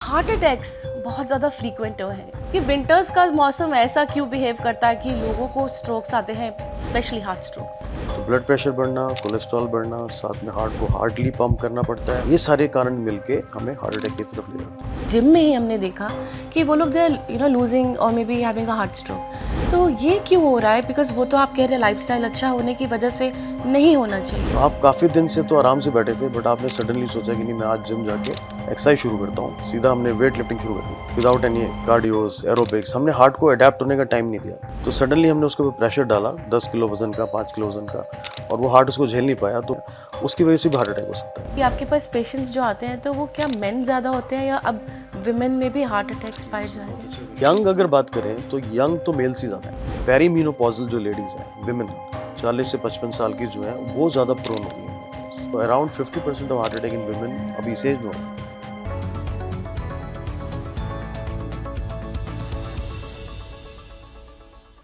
Heart attacks बहुत ज़्यादा frequent है कि विंटर्स का मौसम ऐसा क्यों बिहेव करता है कि लोगों को स्ट्रोक्स आते हैं, स्पेशली हार्ट स्ट्रोक्स। तो ब्लड प्रेशर बढ़ना, कोलेस्ट्रॉल बढ़ना, साथ में हार्ट को हार्डली पंप करना पड़ता है। ये सारे कारण मिलके हमें हार्ट अटैक की तरफ ले जाते हैं। जिम में ही हमने देखा कि वो लोग दे लूजिंग और may be having a heart stroke. तो ये क्यों हो रहा है? बिकॉज वो तो आप कह रहे हैं लाइफस्टाइल अच्छा होने की वजह से नहीं होना चाहिए। तो आप काफ़ी दिन से तो आराम से बैठे थे, बट आपने सडनली सोचा कि नहीं, मैं आज जिम जाके एक्सरसाइज शुरू करता हूँ। सीधा हमने वेट लिफ्टिंग शुरू कर दी विदाउट एनी कार्डियोस, एरोबिक्स। हमने हार्ट को अडेप्ट होने का टाइम नहीं दिया। तो सडनली हमने उसके ऊपर प्रेशर डाला 10 किलो वजन का, 5 किलो वजन का, और वो हार्ट उसको झेल नहीं पाया। तो उसकी वजह से भी हार्ट अटैक हो सकता है। कि आपके पास पेशेंट्स जो आते हैं तो वो क्या मेन ज़्यादा होते हैं या अब विमेन में भी हार्ट अटैक्स पाए जा रहे हैं? यंग अगर बात करें तो यंग तो मेल से ज़्यादा है। पेरीमीनोपॉजल जो लेडीज़ हैं, विमेन 40 से 55 साल की जो है, वो ज़्यादा प्रोन होती हैं। तो around 50% of heart attack in women अभी इस एज में होता है।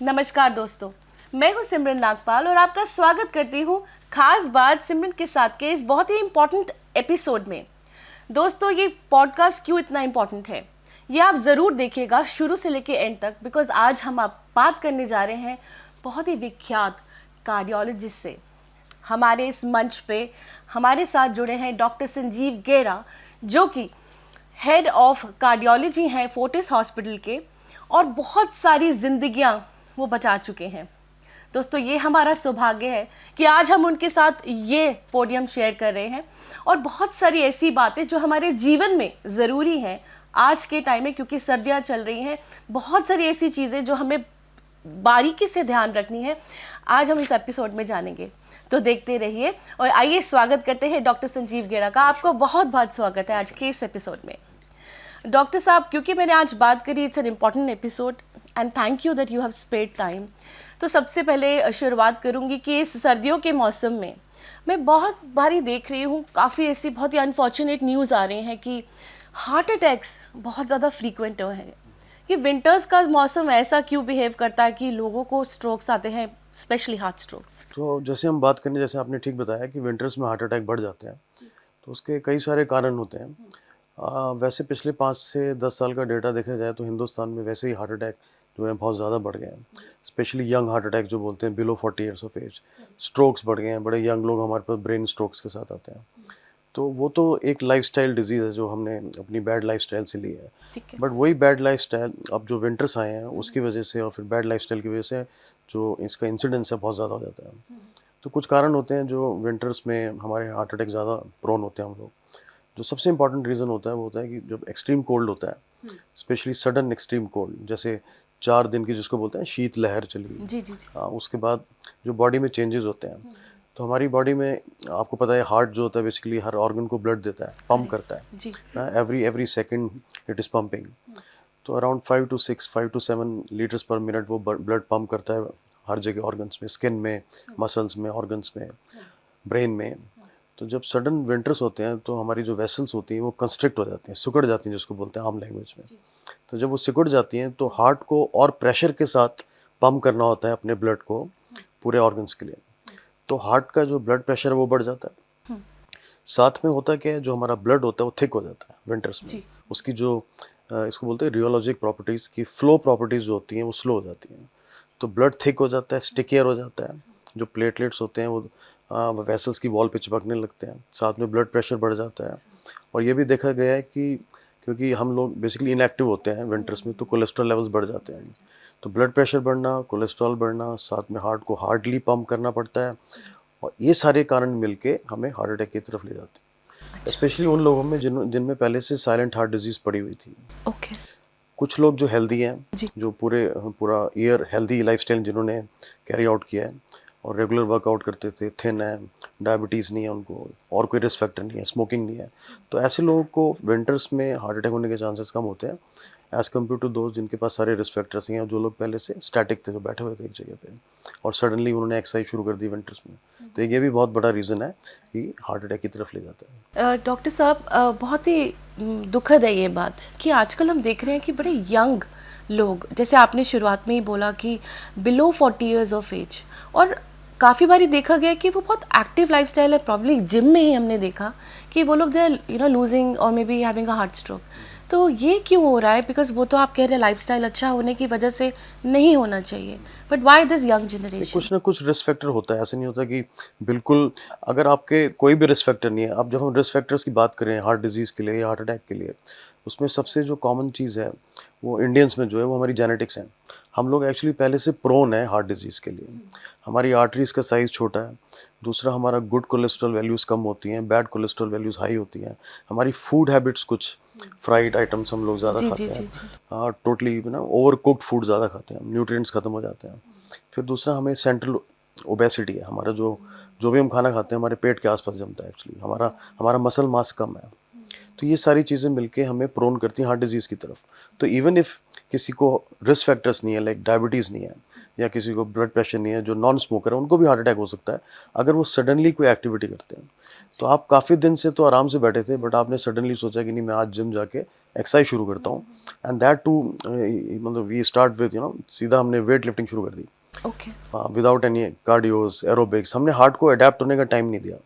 नमस्कार दोस्तों, मैं हूं सिमरन नागपाल और आपका स्वागत करती हूं खास बात सिमरन के साथ के इस बहुत ही इम्पोर्टेंट एपिसोड में। दोस्तों, ये पॉडकास्ट क्यों इतना इम्पोर्टेंट है ये आप ज़रूर देखिएगा शुरू से लेके एंड तक, बिकॉज आज हम आप बात करने जा रहे हैं बहुत ही विख्यात कार्डियोलॉजिस्ट से। हमारे इस मंच पे हमारे साथ जुड़े हैं डॉक्टर संजीव गेरा, जो कि हेड ऑफ कार्डियोलॉजी हैं फोर्टिस हॉस्पिटल के, और बहुत सारी जिंदगियां वो बचा चुके हैं। दोस्तों, ये हमारा सौभाग्य है कि आज हम उनके साथ ये पोडियम शेयर कर रहे हैं, और बहुत सारी ऐसी बातें जो हमारे जीवन में ज़रूरी हैं आज के टाइम में, क्योंकि सर्दियां चल रही हैं। बहुत सारी ऐसी चीज़ें जो हमें बारीकी से ध्यान रखनी है, आज हम इस एपिसोड में जानेंगे। तो देखते रहिए और आइए स्वागत करते हैं डॉक्टर संजीव गेरा का। आपको बहुत बहुत स्वागत है आज के इस एपिसोड में। डॉक्टर साहब, क्योंकि मैंने आज बात करी, it's an important episode and thank you that you have spared time. तो सबसे पहले शुरुआत करूंगी कि इस सर्दियों के मौसम में मैं बहुत बारी देख रही हूँ, काफ़ी ऐसी बहुत ही अनफॉर्चुनेट न्यूज़ आ रही हैं कि हार्ट अटैक्स बहुत ज़्यादा फ्रीक्वेंट हैं। कि विंटर्स का मौसम ऐसा क्यों बिहेव करता है कि लोगों को स्ट्रोक्स आते हैं, स्पेशली हार्ट स्ट्रोक्स। तो जैसे हम बात करें, जैसे आपने ठीक बताया कि विंटर्स में हार्ट अटैक बढ़ जाते हैं, तो उसके कई सारे कारण होते हैं। वैसे पिछले 5 से 10 साल का डेटा देखा जाए तो हिंदुस्तान में वैसे ही हार्ट अटैक जो है बहुत ज़्यादा बढ़ गए हैं। स्पेशली यंग हार्ट अटैक जो बोलते हैं, below 40 years of age. Strokes बढ़ गए हैं, बड़े यंग लोग हमारे पास ब्रेन स्ट्रोक्स के साथ आते हैं। तो वो तो एक लाइफस्टाइल डिजीज़ है जो हमने अपनी बैड लाइफस्टाइल से ली है। बट वही बैड लाइफस्टाइल अब जो विंटर्स आए हैं उसकी वजह से, और फिर बैड लाइफस्टाइल की वजह से जो इसका इंसिडेंस है बहुत ज़्यादा हो जाता है। तो कुछ कारण होते हैं जो विंटर्स में हमारे हार्ट अटैक ज़्यादा प्रोन होते हैं हम लोग। जो सबसे इंपॉर्टेंट रीज़न होता है वो होता है कि जब एक्सट्रीम कोल्ड होता है, स्पेशली सडन एक्सट्रीम कोल्ड, जैसे 4 दिन की जिसको बोलते हैं शीत लहर चली। जी जी जी। उसके बाद जो बॉडी में चेंजेस होते हैं, तो हमारी बॉडी में आपको पता है हार्ट जो होता है बेसिकली हर ऑर्गन को ब्लड देता है, पंप करता है जी। Every second it is pumping. तो around 5 to 7 litres per minute वो ब्लड पंप करता है हर जगह ऑर्गन्स में, स्किन में, मसल्स में, ऑर्गन्स में, ब्रेन में। तो जब सडन विंटर्स होते हैं तो हमारी जो वेसल्स होती हैं वो कंस्ट्रिक्ट हो जाती हैं, सिकुड़ जाती हैं, जिसको बोलते हैं आम लैंग्वेज में। तो जब वो सिकुड़ जाती हैं तो हार्ट को और प्रेशर के साथ पंप करना होता है अपने ब्लड को पूरे ऑर्गन्स के लिए। तो हार्ट का जो ब्लड प्रेशर है वो बढ़ जाता है। साथ में होता क्या है, जो हमारा ब्लड होता है वो थिक हो जाता है विंटर्स में। उसकी जो इसको बोलते हैं रियोलॉजिक प्रॉपर्टीज़ की फ्लो प्रॉपर्टीज़ जो होती हैं वो स्लो हो जाती हैं। तो ब्लड थिक हो जाता है, स्टिकियर हो जाता है। जो प्लेटलेट्स होते हैं वो वेसल्स की वॉल पे चिपकने लगते हैं। साथ में ब्लड प्रेशर बढ़ जाता है। और ये भी देखा गया है कि क्योंकि हम लोग बेसिकली इनएक्टिव होते हैं विंटर्स में, तो कोलेस्ट्रॉल लेवल्स बढ़ जाते हैं। तो ब्लड प्रेशर बढ़ना, कोलेस्ट्रॉल बढ़ना, साथ में हार्ट को हार्डली पंप करना पड़ता है, और ये सारे कारण मिलके हमें हार्ट अटैक की तरफ ले जाते हैं। स्पेशली उन लोगों में जिनमें पहले से साइलेंट हार्ट डिजीज़ पड़ी हुई थी। ओके। कुछ लोग जो हेल्दी हैं, जी। जो पूरा ईयर हेल्दी लाइफस्टाइल जिन्होंने कैरी आउट किया है और रेगुलर वर्कआउट करते थे, थिन है, डायबिटीज़ नहीं है उनको, और कोई रिस्क फैक्टर नहीं है, स्मोकिंग नहीं है, तो ऐसे लोगों को विंटर्स में हार्ट अटैक होने के चांसेस कम होते हैं एज़ कम्पेयर टू दोज जिनके पास सारे रिस्क फैक्टर्स हैं, जो लोग पहले से स्टैटिक थे, जो बैठे हुए थे एक जगह पे, और सडनली उन्होंने एक्सरसाइज शुरू कर दी विंटर्स में। तो ये भी बहुत बड़ा रीज़न है कि हार्ट अटैक की तरफ ले जाता है। डॉक्टर साहब, बहुत ही दुखद है ये बात कि आजकल हम देख रहे हैं कि बड़े यंग लोग, जैसे आपने शुरुआत में ही बोला कि बिलो 40 ईयर्स ऑफ एज, और काफ़ी बारी देखा गया कि वो बहुत एक्टिव लाइफस्टाइल है। प्रॉब्ली जिम में ही हमने देखा कि वो लोग दे लूजिंग और may be having a heart stroke. तो ये क्यों हो रहा है? बिकॉज वो तो आप कह रहे हैं लाइफस्टाइल अच्छा होने की वजह से नहीं होना चाहिए, but why this young generation? कुछ ना कुछ रिस्क फैक्टर होता है, ऐसा नहीं होता कि बिल्कुल अगर आपके कोई भी रिस्क फैक्टर नहीं है। अब जब हम रिस्क फैक्टर्स की बात करें हार्ट डिजीज़ के लिए या हार्ट अटैक के लिए, उसमें सबसे जो कॉमन चीज़ है वो इंडियंस में जो है वो हमारी जेनेटिक्स हैं। हम लोग एक्चुअली पहले से प्रोन है हार्ट डिजीज़ के लिए। हमारी आर्टरीज़ का साइज़ छोटा है। दूसरा, हमारा गुड कोलेस्ट्रॉल वैल्यूज़ कम होती हैं, बैड कोलेस्ट्रॉल वैल्यूज़ हाई होती हैं। हमारी फूड हैबिट्स कुछ फ्राइड आइटम्स हम लोग ज़्यादा जी खाते जी जी हैं। जी। टोटली ना ओवर कुक्ड फूड ज़्यादा खाते हैं, न्यूट्रिएंट्स खत्म हो जाते हैं। फिर दूसरा, हमें सेंट्रल ओबेसिटी है। हमारा जो जो भी हम खाना खाते हैं हमारे पेट के आसपास जमता है एक्चुअली। हमारा हमारा मसल मास कम है। तो ये सारी चीज़ें मिलके हमें प्रोन करती हैं हार्ट डिजीज़ की तरफ। तो इवन इफ़ किसी को रिस्क फैक्टर्स नहीं है, लाइक डायबिटीज़ नहीं है या किसी को ब्लड प्रेशर नहीं है, जो नॉन स्मोकर है उनको भी हार्ट अटैक हो सकता है अगर वो सडनली कोई एक्टिविटी करते हैं। तो आप काफ़ी दिन से तो आराम से बैठे थे, बट आपने सडनली सोचा कि नहीं मैं आज जिम जाके एक्सरसाइज शुरू करता हूँ, एंड दैट टू मतलब वी स्टार्ट विद सीधा हमने वेट लिफ्टिंग शुरू कर दी okay. Without any cardios aerobics. हमने हार्ट को अडेप्ट होने का टाइम नहीं दिया।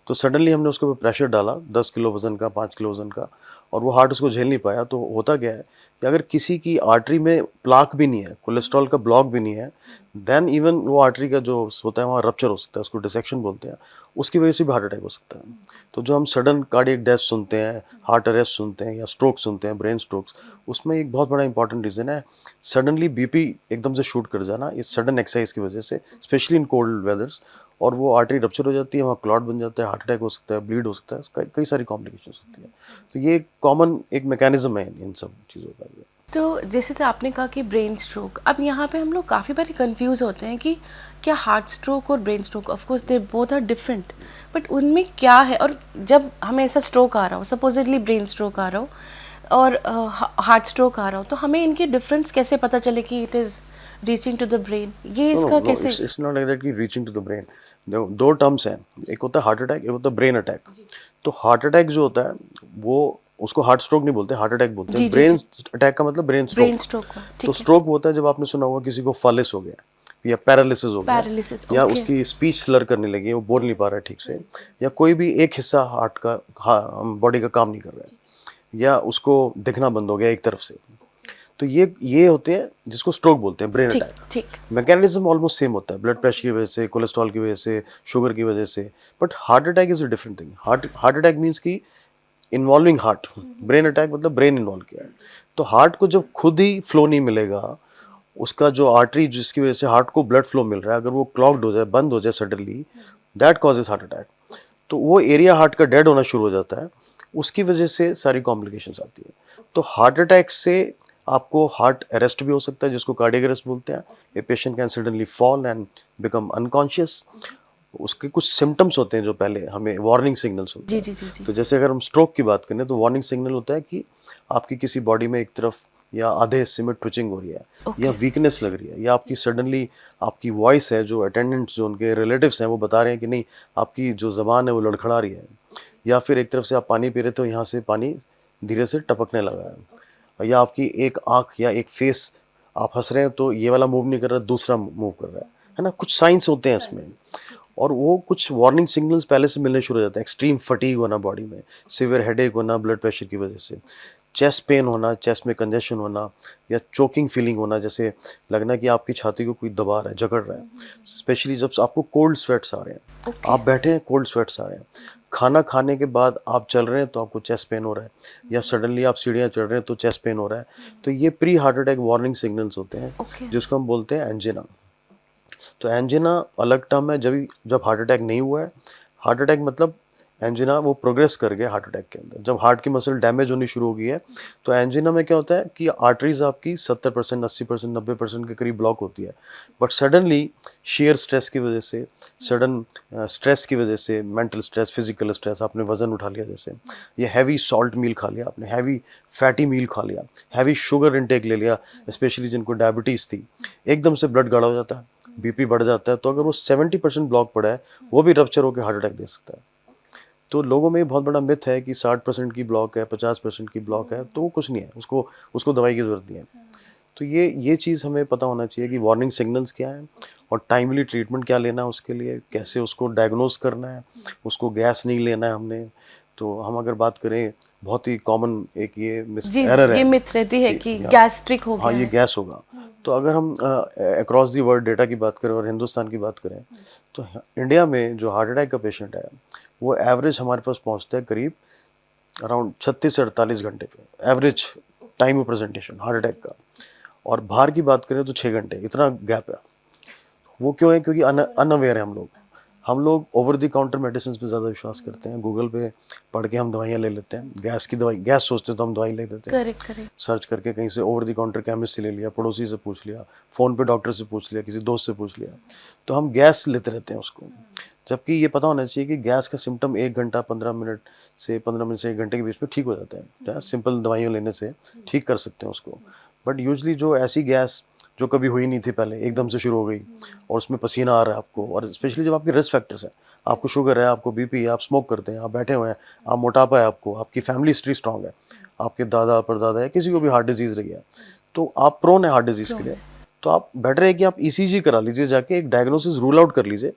तो सडनली हमने उसके ऊपर प्रेशर डाला 10 किलो वजन का, 5 किलो वजन का, और वो हार्ट उसको झेल नहीं पाया। तो होता क्या है कि अगर किसी की आर्टरी में प्लाक भी नहीं है, कोलेस्ट्रॉल का ब्लॉक भी नहीं है, देन इवन वो आर्टरी का जो होता है वहाँ रप्चर हो सकता है, उसको डिसेक्शन बोलते हैं, उसकी वजह से भी हार्ट अटैक हो सकता है। तो जो हम सडन कार्डियक डेथ सुनते हैं, हार्ट अरेस्ट सुनते हैं या स्ट्रोक सुनते हैं, ब्रेन स्ट्रोक्स, उसमें एक बहुत बड़ा इंपॉर्टेंट रीज़न है सडनली बीपी एकदम से शूट कर जाना इस सडन एक्सरसाइज की वजह से, स्पेशली इन कोल्ड वेदर्स, और वो आर्टरी रप्चर हो जाती है, वहाँ क्लॉट बन जाता है, हार्ट अटैक हो सकता है, ब्लीड हो सकता है, कई सारी कॉम्प्लिकेशंस होती है। तो ये कॉमन एक मैकेनिज्म है इन सब चीज़ों का। तो जैसे तो आपने कहा कि ब्रेन स्ट्रोक, अब यहाँ पे हम लोग काफ़ी बार कंफ्यूज होते हैं कि क्या हार्ट स्ट्रोक और brain stroke, of course they both are different, but उनमें क्या है? और जब हमें ऐसा स्ट्रोक आ रहा हो, सपोजिटली ब्रेन स्ट्रोक आ रहा हो और हार्ट स्ट्रोक आ रहा हो, तो हमें इनके डिफरेंस कैसे पता चले कि it is reaching to the brain? ये इसका कैसे? इट्स नॉट लाइक दैट कि रीचिंग टू द ब्रेन। दो टर्म्स हैं, एक होता है हार्ट अटैक, एक होता है ब्रेन अटैक। तो हार्ट अटैक जो होता है वो उसको हार्ट स्ट्रोक नहीं बोलते, हार्ट अटैक बोलते जी हैं। जी ब्रेन जी। अटैक का मतलब ब्रेन ब्रेन स्ट्रोक। स्ट्रोक हो, तो ठीक है। स्ट्रोक होता है जब आपने सुना होगा किसी को फॉलिस हो गया या पैरालिसिस हो गया, पैरालिसिस, या ओके। उसकी स्पीच स्लर करने लगी है, वो बोल नहीं पा रहा है ठीक से, या कोई भी एक हिस्सा हार्ट का बॉडी का काम नहीं कर रहा है, या उसको दिखना बंद हो गया एक तरफ से। तो ये होते हैं जिसको स्ट्रोक बोलते हैं, ब्रेन ठीक अटैक। ठीक। मैकेनिज्म ऑलमोस्ट सेम होता है, ब्लड प्रेशर की वजह से, कोलेस्ट्रॉल की वजह से, शुगर की वजह से। But heart attack is a different thing. Heart attack means कि इन्वॉल्विंग हार्ट। ब्रेन अटैक मतलब ब्रेन इन्वॉल्व किया है। तो हार्ट को जब खुद ही फ्लो नहीं मिलेगा, उसका जो आर्टरी जिसकी वजह से हार्ट को ब्लड फ्लो मिल रहा है, अगर वो क्लॉग्ड हो जाए, बंद हो जाए suddenly, that causes heart attack. तो वो एरिया हार्ट का डेड होना शुरू हो जाता है, उसकी वजह से सारी कॉम्प्लिकेशंस आती है। तो हार्ट अटैक से आपको हार्ट अरेस्ट भी हो सकता है, जिसको कार्डियक अरेस्ट बोलते हैं। A patient can suddenly fall and become unconscious. उसके कुछ सिम्टम्स होते हैं जो पहले हमें वार्निंग सिग्नल्स होते जी हैं। जी जी जी। तो जैसे अगर हम स्ट्रोक की बात करें तो वार्निंग सिग्नल होता है कि आपकी किसी बॉडी में एक तरफ या आधे हिस्से में ट्विचिंग हो रही है, या वीकनेस लग रही है, या आपकी सडनली आपकी वॉइस है, जो अटेंडेंट्स जो उनके रिलेटिव्स हैं वो बता रहे हैं कि नहीं आपकी जो ज़बान है वो लड़खड़ा रही है, या फिर एक तरफ से आप पानी पी रहे थे तो यहाँ से पानी धीरे से टपकने लगा है, या आपकी एक आँख या एक फेस, आप हंस रहे हैं तो ये वाला मूव नहीं कर रहा, दूसरा मूव कर रहा है ना। कुछ साइंस होते हैं इसमें, और वो कुछ वार्निंग सिग्नल्स पहले से मिलने शुरू हो जाते हैं। एक्सट्रीम फटीग होना बॉडी में, सिवियर हेडेक होना ब्लड प्रेशर की वजह से, चेस्ट पेन होना, चेस्ट में कंजेशन होना, या चोकिंग फीलिंग होना, जैसे लगना कि आपकी छाती को कोई दबा रहा है, जकड़ रहा है। स्पेशली जब आपको कोल्ड स्वेट्स आ रहे हैं, आप बैठे हैं कोल्ड स्वेट्स आ रहे हैं, खाना खाने के बाद आप चल रहे हैं तो आपको चेस्ट पेन हो रहा है, या सडनली आप सीढ़ियाँ चढ़ रहे हैं तो चेस्ट पेन हो रहा है। तो ये pre heart attack warning signals होते हैं, जिसको हम बोलते हैं एंजिना। तो एंजिना अलग टर्म है जब हार्ट अटैक नहीं हुआ है। हार्ट अटैक मतलब एंजिना वो प्रोग्रेस कर गया हार्ट अटैक के अंदर, जब हार्ट की मसल डैमेज होनी शुरू हो गई है। तो एंजिना में क्या होता है कि आर्टरीज आपकी 70%, 80%, 90% के करीब ब्लॉक होती है, बट सडनली शेयर स्ट्रेस की वजह से, सडन स्ट्रेस की वजह से, मेंटल स्ट्रेस, फिजिकल स्ट्रेस, आपने वजन उठा लिया जैसे, ये हैवी सॉल्ट मील खा लिया आपने, हैवी फैटी मील खा लिया, हैवी शुगर इनटेक ले लिया, स्पेशली जिनको डायबिटीज़ थी, एकदम से ब्लड गाढ़ा हो जाता है, बीपी बढ़ जाता है। तो अगर वो 70% ब्लॉक पड़ा है, वो भी रप्चर होकर हार्ट अटैक दे सकता है। तो लोगों में बहुत बड़ा मिथ है कि 60% की ब्लॉक है, 50% की ब्लॉक है, तो वो कुछ नहीं है, उसको दवाई की ज़रूरत नहीं है। तो ये चीज़ हमें पता होना चाहिए कि वार्निंग सिग्नल्स क्या हैं, और टाइमली ट्रीटमेंट क्या लेना है उसके लिए, कैसे उसको डायग्नोज करना है, उसको गैस नहीं लेना है हमने, तो हम अगर बात करें, बहुत ही कॉमन एक ये जी, एरर है ये मिथ रहती है कि या- गैस्ट्रिक हो हाँ गया ये है। गैस होगा। तो अगर हम अक्रॉस दी वर्ल्ड डेटा की बात करें और हिंदुस्तान की बात करें, तो इंडिया में जो हार्ट अटैक का पेशेंट है वो एवरेज हमारे पास पहुंचता है करीब अराउंड 36 से 48 घंटे पे, average time of presentation heart attack का। और बाहर की बात करें तो 6 घंटे, इतना गैप है। वो क्यों है? क्योंकि अनअवेयर है हम लोग ओवर द काउंटर मेडिसिन पे ज़्यादा विश्वास करते हैं। गूगल पे पढ़ के हम दवाइयाँ ले लेते हैं, गैस की दवाई, गैस सोचते तो हम दवाई ले देते हैं, करेक्ट करेक्ट। सर्च करके कहीं से ओवर द काउंटर केमिस्ट से ले लिया, पड़ोसी से पूछ लिया, फ़ोन पे डॉक्टर से पूछ लिया, किसी दोस्त से पूछ लिया, तो हम गैस लेते रहते हैं उसको। जबकि ये पता होना चाहिए कि गैस का सिम्टम 1 घंटा 15 मिनट से 15 मिनट से 1 घंटे के बीच में ठीक हो जाता है। सिंपल दवाइयाँ लेने से ठीक कर सकते हैं उसको। बट यूजली जो ऐसी गैस जो कभी हुई नहीं थी पहले, एकदम से शुरू हो गई और उसमें पसीना आ रहा है आपको, और स्पेशली जब आपके रिस्क फैक्टर्स हैं, आपको शुगर है, आपको बीपी है, आप स्मोक करते हैं, आप बैठे हुए हैं, आप मोटापा है आपको, आपकी फैमिली हिस्ट्री स्ट्रांग है, आपके दादा परदादा है, किसी को भी हार्ट डिजीज़ रही है, तो आप प्रोन है हार्ट डिजीज़ के लिए। तो आप बेटर है कि आप ईसीजी करा लीजिए जाके, एक डायग्नोसिस रूल आउट कर लीजिए।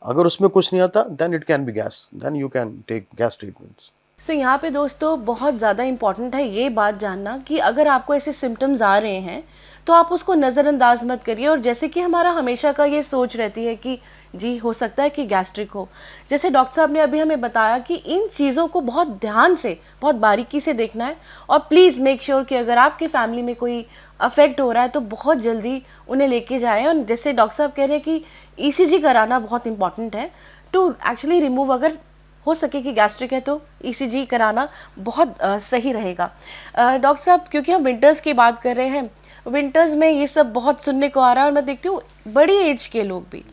अगर उसमें कुछ नहीं आता then it can be gas, then you can take gas treatments. So यहाँ पे दोस्तों बहुत ज़्यादा इम्पॉर्टेंट है ये बात जानना कि अगर आपको ऐसे सिम्टम्स आ रहे हैं तो आप उसको नज़रअंदाज मत करिए। और जैसे कि हमारा हमेशा का ये सोच रहती है कि जी हो सकता है कि गैस्ट्रिक हो, जैसे डॉक्टर साहब ने अभी हमें बताया कि इन चीज़ों को बहुत ध्यान से, बहुत बारीकी से देखना है। और प्लीज़ मेक श्योर कि अगर आपकी फैमिली में कोई अफेक्ट हो रहा है तो बहुत जल्दी उन्हें लेके जाएं। और जैसे डॉक्टर साहब कह रहे हैं कि ईसीजी कराना बहुत इंपॉर्टेंट है टू एक्चुअली रिमूव, अगर हो सके कि गैस्ट्रिक है तो ईसीजी कराना बहुत सही रहेगा। डॉक्टर साहब, क्योंकि हम विंटर्स की बात कर रहे हैं, विंटर्स में ये सब बहुत सुनने को आ रहा है और मैं देखती हूँ बड़ी एज के लोग भी,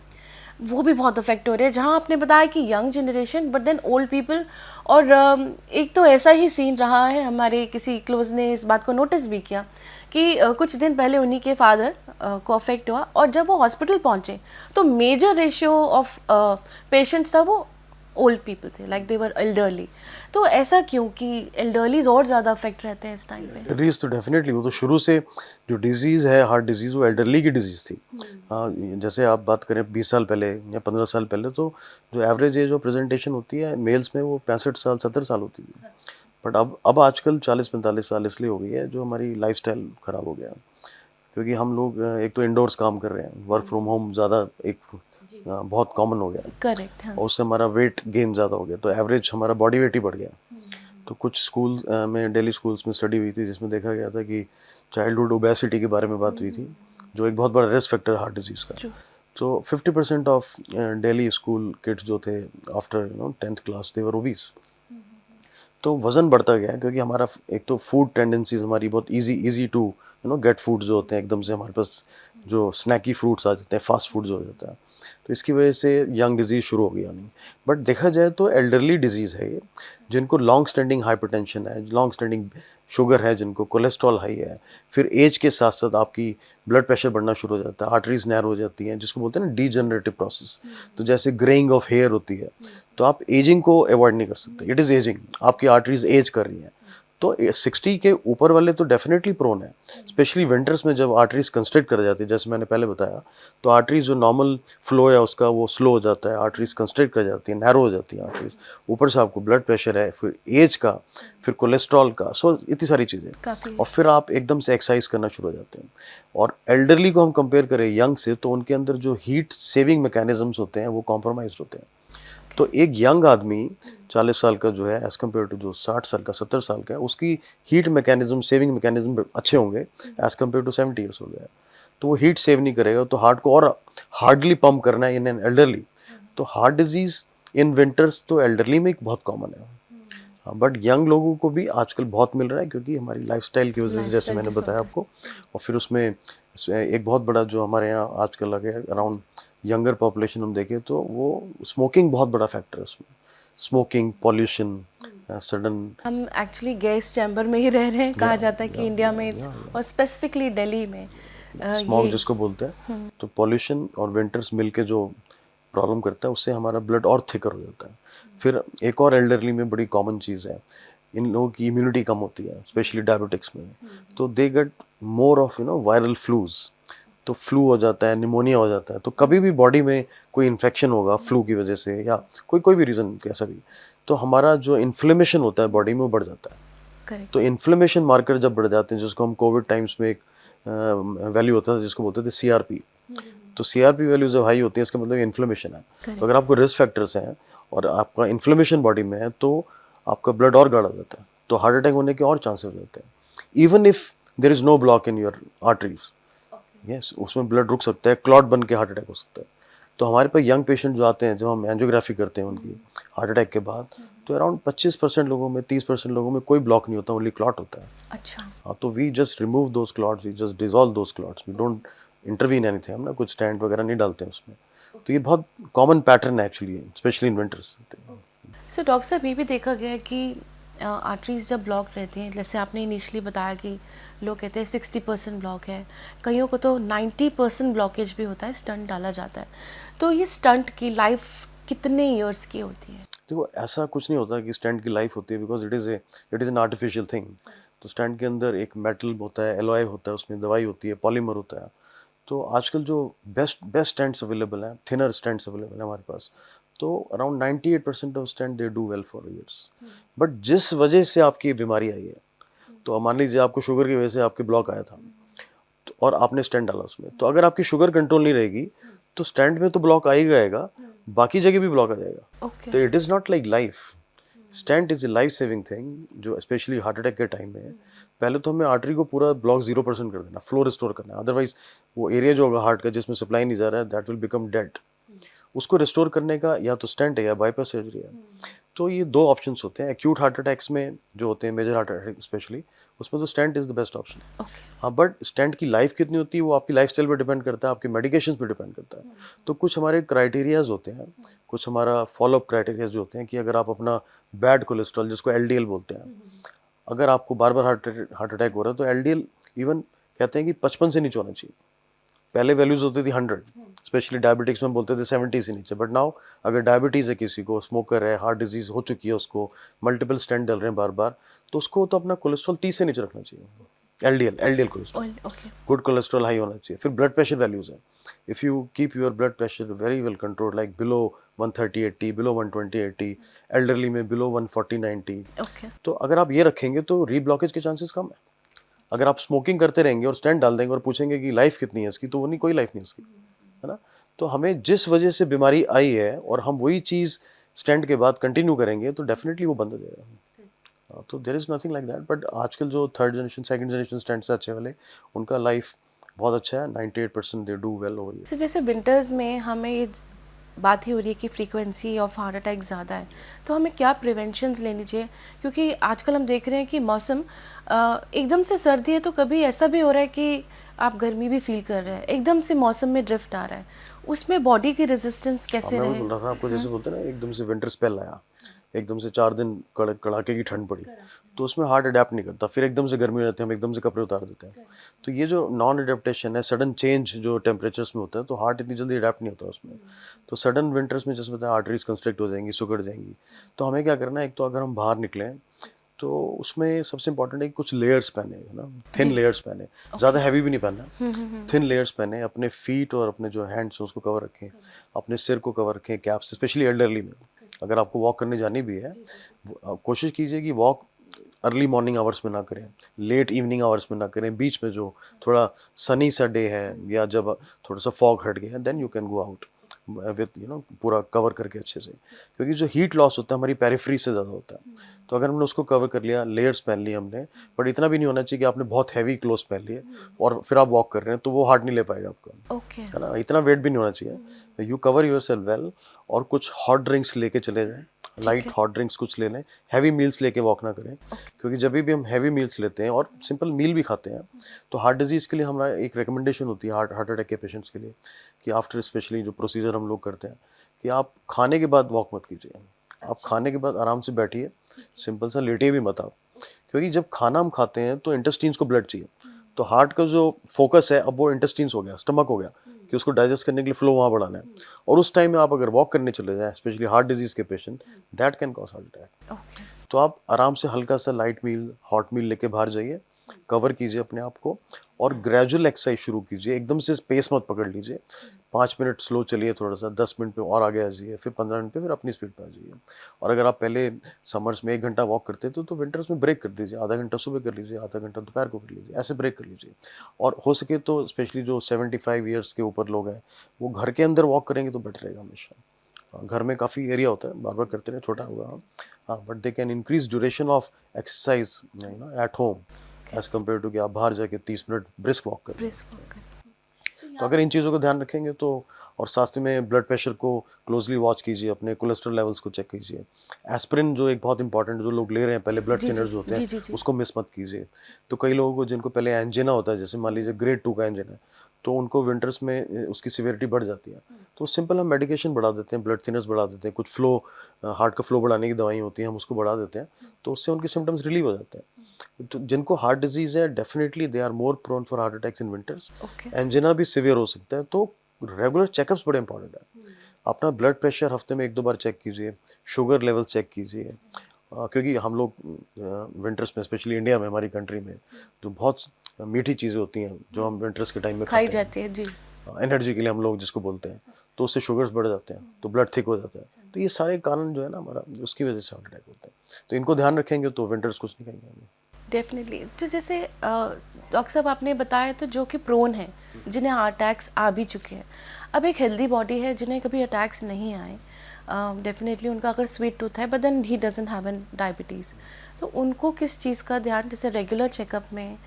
वो भी बहुत अफेक्ट हो रहे हैं। जहाँ आपने बताया कि young generation but then old people. और एक तो ऐसा ही सीन रहा है, हमारे किसी क्लोज ने इस बात को नोटिस भी किया कि कुछ दिन पहले उन्हीं के फादर को अफेक्ट हुआ और जब वो हॉस्पिटल पहुँचे तो मेजर रेशियो ऑफ पेशेंट्स था वो ओल्ड पीपल थे, लाइक दे वर एल्डरली। तो ऐसा क्यों कि एल्डरलीज और ज़्यादा अफेक्ट रहते हैं इस टाइम पे? डिजीज़ तो डेफिनेटली, वो तो शुरू से जो डिजीज़ है हार्ट डिजीज़, वो एल्डरली की डिजीज़ थी। हाँ, जैसे आप बात करें 20 साल पहले या 15 साल पहले, तो जो एवरेज एज ऑफ प्रेजेंटेशन होती है मेल्स में वो 65 साल 70 साल होती थी। बट अब आजकल 40-45 साल इसलिए हो गई है जो हमारी लाइफस्टाइल ख़राब हो गया, क्योंकि हम लोग एक तो इंडोर्स काम कर रहे हैं, वर्क फ्रॉम होम ज़्यादा एक बहुत कॉमन हो गया, करेक्ट। हाँ। और उससे हमारा वेट गेन ज़्यादा हो गया, तो एवरेज हमारा बॉडी वेट ही बढ़ गया। तो कुछ स्कूल में, दिल्ली स्कूल्स में स्टडी हुई थी जिसमें देखा गया था कि चाइल्डहुड ओबेसिटी के बारे में बात हुई थी, जो एक बहुत बड़ा रिस्क फैक्टर हार्ट डिजीज़ का। तो 50% ऑफ दिल्ली स्कूल किड्स जो थे आफ्टर 10th क्लास दे वर ओबीस। तो वज़न बढ़ता गया क्योंकि हमारा एक तो फूड टेंडेंसीज हमारी बहुत इजी टू गेट फूड जो होते हैं, एकदम से हमारे पास जो स्नैकी फ्रूट्स आ जाते हैं, फास्ट फूड्स हो जाता है, तो इसकी वजह से यंग डिजीज़ शुरू हो गया नहीं। बट देखा जाए तो एल्डरली डिजीज़ है ये, जिनको लॉन्ग स्टैंडिंग हाइपरटेंशन है, लॉन्ग स्टैंडिंग शुगर है, जिनको कोलेस्ट्रॉल हाई है, फिर एज के साथ साथ आपकी ब्लड प्रेशर बढ़ना शुरू हो जाता है, आर्टरीज नैरो हो जाती हैं, जिसको बोलते हैं ना डीजनरेटिव प्रोसेस। तो जैसे ग्रेइंग ऑफ हेयर होती है, तो आप एजिंग को अवॉइड नहीं कर सकते, इट इज़ एजिंग, आपकी आर्टरीज एज कर रही हैं। तो 60 के ऊपर वाले तो डेफिनेटली प्रोन है, स्पेशली विंटर्स में जब आर्टरीज कंस्ट्रिक्ट कर जाती है, जैसे मैंने पहले बताया, तो आर्टरीज जो नॉर्मल फ्लो है उसका वो स्लो हो जाता है, आर्टरीज कंस्ट्रिक्ट कर जाती है, नैरो हो जाती है आर्टरीज, ऊपर से आपको ब्लड प्रेशर है, फिर एज का, फिर कोलेस्ट्रॉल का, सो इतनी सारी चीज़ें, और फिर आप एकदम से एक्सरसाइज करना शुरू हो जाते हैं। और एल्डरली को हम कंपेयर करें यंग से, तो उनके अंदर जो हीट सेविंग मैकेनिज्म्स होते हैं वो कॉम्प्रोमाइज होते हैं। तो एक यंग आदमी 40 साल का जो है एज़ कम्पेयर टू जो 60 साल का 70 साल का है, उसकी हीट मैकेनिज्म, सेविंग मैकेनिज्म अच्छे होंगे एज़ कम्पेयर टू 70 ईयर्स हो गया। तो वो हीट सेव नहीं करेगा, तो हार्ट को और हार्डली पंप करना है इन एन एल्डरली। तो हार्ट डिजीज़ इन विंटर्स तो एल्डरली में बहुत कॉमन है। हाँ, बट यंग लोगों को भी आजकल बहुत मिल रहा है, क्योंकि हमारी लाइफस्टाइल की वजह से, जैसे मैंने बताया आपको, और फिर उसमें एक बहुत बड़ा जो हमारे यहाँ आजकल लगे अराउंड यंगर पॉपुलेशन हम देखें तो वो स्मोकिंग बहुत बड़ा फैक्टर है उसमें, स्मोकिंग, पॉल्यूशन, सडन। हम एक्चुअली गैस चैम्बर में ही रह रहे हैं, कहा जाता है कि इंडिया में और स्पेसिफिकली दिल्ली में स्मॉग जिसको बोलते हैं, तो पॉल्यूशन और विंटर्स मिलके जो प्रॉब्लम करता है, उससे हमारा ब्लड और थिकर हो जाता है। फिर एक और एल्डरली में बड़ी कॉमन चीज़ है, इन लोगों की इम्यूनिटी कम होती है, स्पेशली डायबिटिक्स में, तो they get more of viral flus, तो फ्लू हो जाता है, निमोनिया हो जाता है। तो कभी भी बॉडी में कोई इन्फेक्शन होगा फ्लू की वजह से, या कोई भी रीज़न कैसा भी, तो हमारा जो इन्फ्लेमेशन होता है बॉडी में वो बढ़ जाता है। करेक्ट। तो इन्फ्लेमेशन मार्कर जब बढ़ जाते हैं, जिसको हम कोविड टाइम्स में एक वैल्यू होता था जिसको बोलते थे CRP, तो CRP वैल्यू जब हाई होती है इसका मतलब इन्फ्लेमेशन है। तो अगर आपको रिस्क फैक्टर्स हैं और आपका इन्फ्लेमेशन बॉडी में है तो आपका ब्लड और गाढ़ा हो जाता है, तो हार्ट अटैक होने के और चांसेस हो जाते हैं। Even if there is no block in your arteries, yes, उसमें ब्लड रुक सकता है, क्लॉट बन के हार्ट अटैक हो सकता है। तो हमारे पास यंग पेशेंट जो आते हैं, जब हम एंजियोग्राफी करते हैं उनकी हार्ट अटैक के बाद, तो अराउंड 25% लोगों में, 30% लोगों में कोई ब्लॉक नहीं होता, ओनली क्लॉट होता है। अच्छा। हाँ, तो we just remove those clots, we just dissolve those clots, we don't intervene anything, हम ना कुछ स्टेंट वगैरह नहीं डालते हैं उसमें। तो ये बहुत कॉमन पैटर्न है actually, specially in winters. So doctor साहब, ये भी देखा गया है कि आर्टरीज जब ब्लॉक रहती हैं, जैसे आपने इनिशियली बताया कि लोग कहते हैं 60% ब्लॉक है, कईयों को तो 90% ब्लॉकेज भी होता है, स्टंट डाला जाता है। तो ये स्टंट की लाइफ कितने ईयर्स की होती है? देखो, ऐसा कुछ नहीं होता कि स्टेंट की लाइफ होती है, because it is an artificial thing. तो स्टेंट के अंदर एक मेटल होता है, एलॉय होता है, उसमें दवाई होती है, पॉलीमर होता है। तो आजकल जो बेस्ट स्टेंट्स अवेलेबल हैं, थिनर स्टेंट्स अवेलेबल हैं हमारे पास, तो around 98% of stent they do well for years. But जिस वजह से आपकी बीमारी आई है, तो मान लीजिए आपको शुगर की वजह से आपके ब्लॉक आया था, तो और आपने स्टेंट डाला उसमें, तो अगर आपकी शुगर कंट्रोल नहीं रहेगी तो स्टेंट में तो ब्लॉक आएगा आएगा, बाकी जगह भी ब्लॉक आ जाएगा। ओके। तो it is not like life. Stent is a life saving thing, जो स्पेशली हार्ट अटैक के टाइम में है। पहले तो हमें आर्टरी को पूरा ब्लॉक 0% कर देना, फ्लो रिस्टोर करना है, अदरवाइज वो एरिया जो होगा हार्ट का जिसमें सप्लाई नहीं जा रहा है, दैट विल बिकम डेड। उसको रिस्टोर करने का या तो स्टेंट है या बाईपास सर्जरी है। तो ये दो ऑप्शंस होते हैं। एक्यूट हार्ट अटैक्स में जो होते हैं, मेजर हार्ट अटैक स्पेशली, उसमें तो stent is the best option. हाँ, बट स्टेंट की लाइफ कितनी होती है वो आपकी लाइफस्टाइल पे डिपेंड करता है, आपके मेडिकेशन पे डिपेंड करता है। तो कुछ हमारे क्राइटेरियाज होते हैं, कुछ हमारा फॉलोअप क्राइटेरियाज जो होते हैं कि अगर आप अपना बैड कोलेस्ट्रॉल, जिसको LDL बोलते हैं, अगर आपको बार बार हार्ट अटैक हो रहा है तो LDL इवन कहते हैं कि 55 से नीचे होना चाहिए। पहले वैल्यूज होती थी 100, स्पेशली डायबिटिक्स में बोलते थे 70 से नीचे। बट नाउ अगर डायबिटीज़ है किसी को, स्मोकर है, हार्ट डिजीज हो चुकी है उसको, मल्टीपल स्टेंट डल रहे हैं बार बार, तो उसको तो अपना कोलेस्ट्रॉल 30 से नीचे रखना चाहिए। LDL cholesterol, okay. Good cholesterol high होना चाहिए। फिर ब्लड प्रेशर वैल्यूज है, if you keep your blood pressure very well control, like below 130/80, below 120/80, elderly में बिलो 140/90, ओके। तो अगर आप ये रखेंगे तो रीब्लॉकेज के चांसेस कम है। अगर आप स्मोकिंग करते रहेंगे और स्टेंट डाल देंगे और पूछेंगे कि लाइफ कितनी है इसकी, तो वो नहीं, कोई लाइफ नहीं उसकी, है ना। तो हमें जिस वजह से बीमारी आई है और हम वही चीज़ स्टेंट के बाद कंटिन्यू करेंगे तो डेफिनेटली वो बंद हो जाएगा। तो there is nothing like that. But आजकल जो third generation, second generation stents अच्छे वाले, उनका लाइफ बहुत अच्छा है, 98% they do well over year. So जैसे विंटर्स में हमें ये बात ही हो रही है कि फ्रीक्वेंसी ऑफ हार्ट अटैक ज़्यादा है, तो हमें क्या प्रिवेंशंस लेनी चाहिए? क्योंकि आजकल हम देख रहे हैं कि मौसम एकदम से सर्दी है, तो कभी ऐसा भी हो रहा है कि आप गर्मी भी फील कर रहे हैं, एकदम से मौसम में ड्रिफ्ट आ रहा है, उसमें बॉडी की रेजिस्टेंस कैसे मैं रहे? बोल रहा था आपको, जैसे बोलते हैं ना, एकदम से विंटर स्पेल आया, एकदम से 4 दिन कड़ाके की ठंड पड़ी, तो उसमें हार्ट अडेप्ट नहीं करता। फिर एकदम से गर्मी हो जाती है, हम एकदम से कपड़े उतार देते हैं। तो ये जो नॉन अडेप्टेशन है, सडन चेंज जो टेम्परेचर्स में होता है, तो हार्ट इतनी जल्दी अडेप्ट नहीं होता उसमें। तो सडन विंटर्स में जैसे बताया, आर्टरीज कंस्ट्रिक्ट हो जाएंगी, सुगड़ जाएंगी। तो हमें क्या करना है, एक तो अगर हम बाहर निकलें तो उसमें सबसे इंपॉर्टेंट है कि कुछ लेयर्स पहने, है ना, थिन लेयर्स पहने, ज़्यादा हैवी भी नहीं पहनना, थिन लेयर्स पहने, अपने फीट और अपने जो हैंड्स हैं उसको कवर रखें, अपने सिर को कवर रखें, कैप्स, स्पेशली एल्डरली में। अगर आपको वॉक करने जानी भी है, कोशिश कीजिए कि वॉक अर्ली मॉर्निंग आवर्स में ना करें, लेट इवनिंग आवर्स में ना करें, बीच में जो थोड़ा सनी सा डे है या जब थोड़ा सा फॉग हट गया है, then you can go out with पूरा कवर करके अच्छे से, क्योंकि जो हीट लॉस होता है हमारी पेरिफेरी से ज़्यादा होता है। तो अगर हमने उसको कवर कर लिया, लेयर्स पहन लिए हमने, बट इतना भी नहीं होना चाहिए कि आपने बहुत हैवी क्लोथ्स पहन लिए और फिर आप वॉक कर रहे हैं, तो वो हार्ट नहीं ले पाएगा आपका, ओके। है ना। इतना वेट भी नहीं होना चाहिए। You cover your self well, और कुछ हॉट ड्रिंक्स लेके चले जाएं, लाइट हॉट ड्रिंक्स कुछ ले लें, हैवी मील्स लेके वॉक ना करें, क्योंकि जब भी हम हैवी मील्स लेते हैं और सिंपल मील भी खाते हैं, तो हार्ट डिजीज़ के लिए हमारा एक रिकमेंडेशन होती है हार्ट अटैक के पेशेंट्स के लिए, कि आफ्टर स्पेशली जो प्रोसीजर हम लोग करते हैं, कि आप खाने के बाद वॉक मत कीजिए। आप खाने के बाद आराम से बैठिए, सिंपल सा, लेटिए भी मत आप, क्योंकि जब खाना हम खाते हैं तो इंटेस्टाइन्स को ब्लड चाहिए। तो हार्ट का जो फोकस है अब वो इंटेस्टाइन्स हो गया, स्टमक हो गया, कि उसको डाइजेस्ट करने के लिए फ्लो वहाँ बढ़ाना है। और उस टाइम में आप अगर वॉक करने चले जाएं, स्पेशली हार्ट डिजीज़ के patient, that can cause heart attack. Okay. तो आप आराम से हल्का सा लाइट मील, हॉट मील लेके बाहर जाइए, कवर कीजिए अपने आप को, और ग्रेजुअल एक्सरसाइज शुरू कीजिए, एकदम से स्पेस मत पकड़ लीजिए। 5 मिनट स्लो चलिए थोड़ा सा, 10 मिनट पे और आगे आ जाइए, फिर 15 मिनट पे फिर अपनी स्पीड पे आ जाइए। और अगर आप पहले समर्स में 1 घंटा वॉक करते थे तो विंटर्स में ब्रेक कर दीजिए, आधा घंटा सुबह कर लीजिए, आधा घंटा दोपहर को कर लीजिए, ऐसे ब्रेक कर लीजिए। और हो सके तो स्पेशली जो 75 ईयर्स के ऊपर लोग हैं वो घर के अंदर वॉक करेंगे तो बेटर रहेगा हमेशा। घर में काफ़ी एरिया होता है, बार बार करते रहे, छोटा होगा हाँ, but they can increase duration of exercise at home as compare to कि आप बाहर जाके 30 मिनट ब्रिस्क वॉक करें। तो अगर इन चीज़ों का ध्यान रखेंगे तो, और साथ में ब्लड प्रेशर को क्लोजली वॉच कीजिए, अपने कोलेस्ट्रॉल लेवल्स को चेक कीजिए। एस्पिरिन जो एक बहुत इंपॉर्टेंट जो लोग ले रहे हैं पहले, ब्लड थिनर्स होते हैं, उसको मिस मत कीजिए। तो कई लोगों को जिनको पहले एंजिना होता है, जैसे मान लीजिए ग्रेड 2 का एंजिना है, तो उनको विंटर्स में उसकी सिवियरिटी बढ़ जाती है, तो सिंपल हम मेडिकेशन बढ़ा देते हैं, ब्लड थिनर्स बढ़ा देते हैं, कुछ फ्लो, हार्ट का फ्लो बढ़ाने की दवाई होती है, हम उसको बढ़ा देते हैं, तो उससे उनके सिम्टम्स रिलीव हो जाते हैं। तो जिनको हार्ट डिजीज़ है definitely they are more prone for heart attacks in winters. Angina भी सिवियर हो सकता है, तो रेगुलर चेकअप्स बड़े इंपॉर्टेंट है। अपना ब्लड प्रेशर हफ्ते में 1-2 बार चेक कीजिए, शुगर लेवल चेक कीजिए, क्योंकि हम लोग विंटर्स में, स्पेशली इंडिया में, हमारी कंट्री में जो बहुत मीठी चीज़ें होती हैं जो हम विंटर्स के टाइम में खाई जाती है जी, एनर्जी के लिए हम लोग जिसको बोलते हैं, तो उससे शुगर्स बढ़ जाते हैं, तो ब्लड थिक हो जाता है। तो ये सारे कारण जो है ना हमारा, उसकी वजह से हार्ट अटैक होता है। तो इनको ध्यान रखेंगे तो विंटर्स कुछ नहीं कहेंगे हमें। डेफिनेटली। तो जैसे डॉक्टर साहब आपने बताया, तो जो कि प्रोन है, जिन्हें हार्ट अटैक्स आ भी चुके हैं, अब एक हेल्दी बॉडी है जिन्हें कभी अटैक्स नहीं आए, डेफिनेटली उनका अगर स्वीट टूथ है but then he doesn't have an diabetes, तो उनको किस चीज़ का ध्यान, जैसे रेगुलर चेकअप में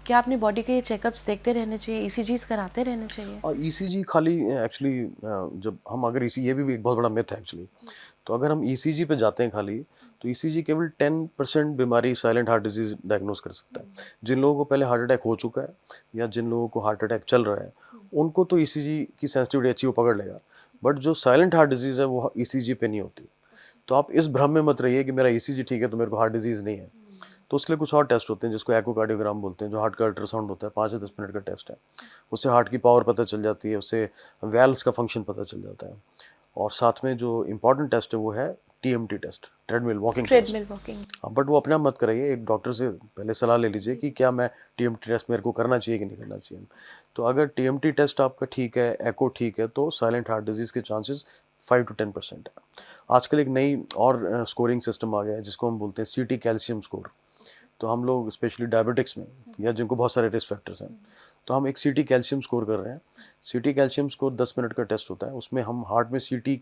क्या अपनी बॉडी के चेकअप्स देखते रहने चाहिए, ईसीजीज कराते रहने चाहिए? और ईसीजी खाली एक्चुअली, जब हम अगर ये भी एक बहुत बड़ा मिथ है एक्चुअली। तो अगर हम ईसीजी पे जाते हैं खाली, तो ईसीजी केवल 10% बीमारी साइलेंट हार्ट डिजीज डायग्नोस कर सकता है। जिन लोगों को पहले हार्ट अटैक हो चुका है या जिन लोगों को हार्ट अटैक चल रहा है, उनको तो ईसीजी की सेंसिटिविटी अच्छी वो पकड़ लेगा, बट जो साइलेंट हार्ट डिजीज है वो ईसीजी पे नहीं होती। तो आप इस भ्रम में मत रहिए कि मेरा ईसीजी ठीक है तो मेरे को हार्ट डिजीज नहीं है। तो उसके लिए कुछ और टेस्ट होते हैं जिसको एकोकार्डियोग्राम बोलते हैं, जो हार्ट का अल्ट्रासाउंड होता है, 5 से 10 मिनट का टेस्ट है। उससे हार्ट की पावर पता चल जाती है, उससे वैल्व्स का फंक्शन पता चल जाता है। और साथ में जो इम्पॉर्टेंट टेस्ट है वो है TMT test, treadmill walking test. हाँ, बट वो अपने आप मत कराइए, एक डॉक्टर से पहले सलाह ले लीजिए कि क्या मैं टीएमटी टेस्ट मेरे को करना चाहिए कि नहीं करना चाहिए। तो अगर टीएमटी टेस्ट आपका ठीक है, एको ठीक है, तो साइलेंट हार्ट डिजीज़ के चांसेस 5 to 10% है। आजकल एक नई और स्कोरिंग सिस्टम आ गया है जिसको हम बोलते हैं सीटी कैल्शियम स्कोर। तो हम लोग स्पेशली डायबिटिक्स में या जिनको बहुत सारे रिस्क फैक्टर्स हैं, तो हम एक सीटी कैल्शियम स्कोर कर रहे हैं। सीटी कैल्शियम स्कोर 10 मिनट का टेस्ट होता है, उसमें हम हार्ट में सीटी